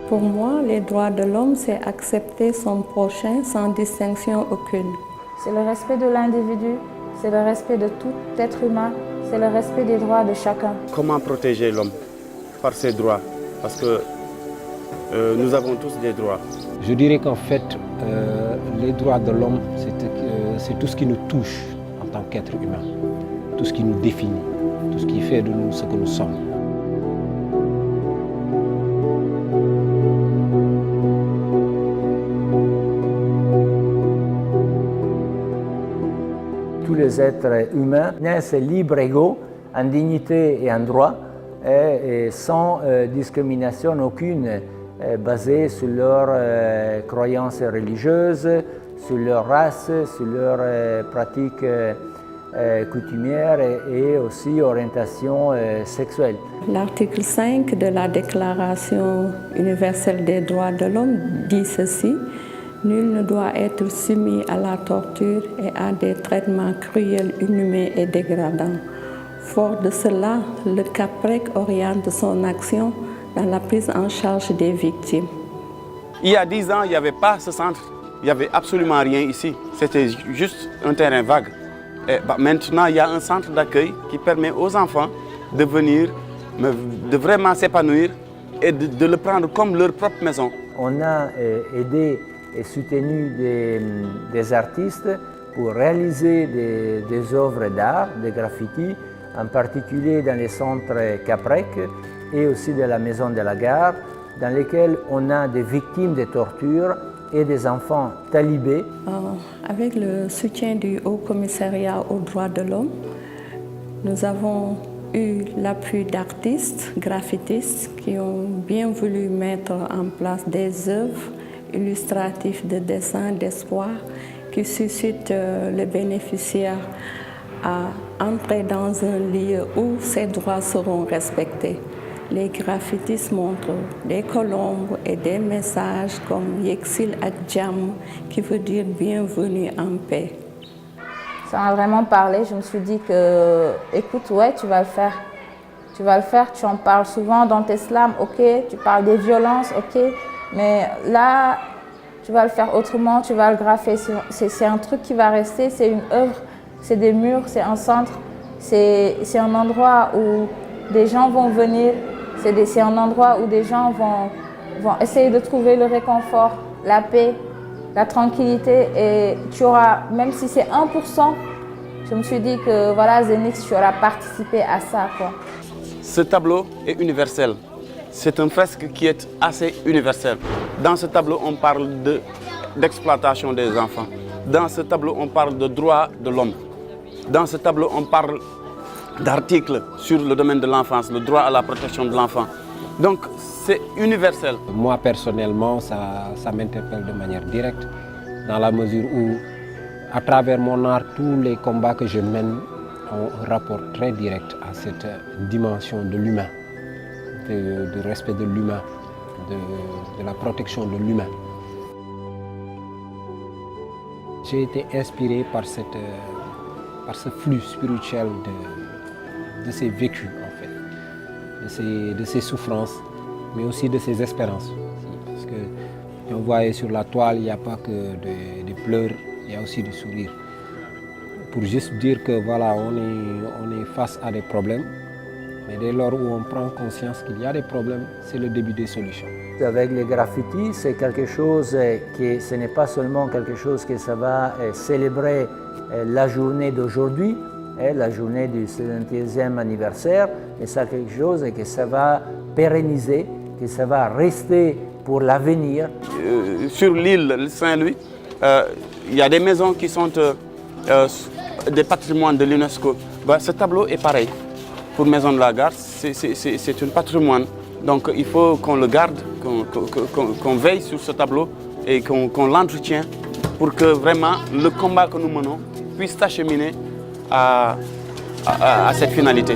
Pour moi, les droits de l'homme, c'est accepter son prochain sans distinction aucune. C'est le respect de l'individu, c'est le respect de tout être humain, c'est le respect des droits de chacun. Comment protéger l'homme par ses droits? Parce que nous avons tous des droits. Je dirais qu'en fait, les droits de l'homme, c'est tout ce qui nous touche en tant qu'être humain, tout ce qui nous définit, tout ce qui fait de nous ce que nous sommes. Tous les êtres humains naissent libres, égaux, en dignité et en droit, et sans discrimination aucune, basée sur leurs croyances religieuses, sur leur race, sur leurs pratiques coutumières et aussi orientation sexuelle. L'article 5 de la Déclaration universelle des droits de l'homme dit ceci: nul ne doit être soumis à la torture et à des traitements cruels, inhumains et dégradants. Fort de cela, le CAPREC oriente son action dans la prise en charge des victimes. Il y a 10 ans, il n'y avait pas ce centre. Il n'y avait absolument rien ici. C'était juste un terrain vague. Et maintenant, il y a un centre d'accueil qui permet aux enfants de venir, de vraiment s'épanouir et de le prendre comme leur propre maison. On a aidé et soutenu des artistes pour réaliser des œuvres d'art, des graffitis, en particulier dans les centres CAPREC et aussi de la Maison de la Gare, dans lesquels on a des victimes de torture et des enfants talibés. Avec le soutien du Haut Commissariat aux droits de l'homme, nous avons eu l'appui d'artistes, graffitistes qui ont bien voulu mettre en place des œuvres illustratives de dessins d'espoir qui suscitent le bénéficiaire à entrer dans un lieu où ses droits seront respectés. Les graffitis montrent des colombes et des messages comme Yeksil Adjam, qui veut dire bienvenue en paix. Ça m'a vraiment parlé. Je me suis dit que, écoute, ouais, tu vas le faire. Tu vas le faire, tu en parles souvent dans tes slams, ok, tu parles des violences, ok, mais là, tu vas le faire autrement, tu vas le graffer. C'est un truc qui va rester, c'est une œuvre, c'est des murs, c'est un centre, c'est un endroit où des gens vont venir. C'est un endroit où des gens vont essayer de trouver le réconfort, la paix, la tranquillité. Et tu auras, même si c'est 1%, je me suis dit que voilà, Zenix, tu auras participé à ça, quoi. Ce tableau est universel. C'est un fresque qui est assez universel. Dans ce tableau, on parle d'exploitation des enfants. Dans ce tableau, on parle de droits de l'homme. Dans ce tableau, on parle d'articles sur le domaine de l'enfance, le droit à la protection de l'enfant. Donc, c'est universel. Moi, personnellement, ça m'interpelle de manière directe, dans la mesure où, à travers mon art, tous les combats que je mène ont un rapport très direct à cette dimension de l'humain, du respect de l'humain, de la protection de l'humain. J'ai été inspiré par ce flux spirituel de ces vécus, en fait, de ces souffrances, mais aussi de ces espérances. Parce que on voyait sur la toile, il n'y a pas que des pleurs, il y a aussi des sourires. Pour juste dire que voilà, on est face à des problèmes, mais dès lors où on prend conscience qu'il y a des problèmes, c'est le début des solutions. Avec les graffitis, c'est quelque chose qui, ce n'est pas seulement quelque chose que ça va célébrer la journée d'aujourd'hui, la journée du 70e anniversaire, mais c'est quelque chose que ça va pérenniser, que ça va rester pour l'avenir. Sur l'île Saint-Louis, il y a des maisons qui sont des patrimoines de l'UNESCO. Ce tableau est pareil. Pour Maison de la Gare, c'est un patrimoine. Donc il faut qu'on le garde, qu'on veille sur ce tableau et qu'on l'entretienne pour que vraiment le combat que nous menons puisse s'acheminer à cette finalité.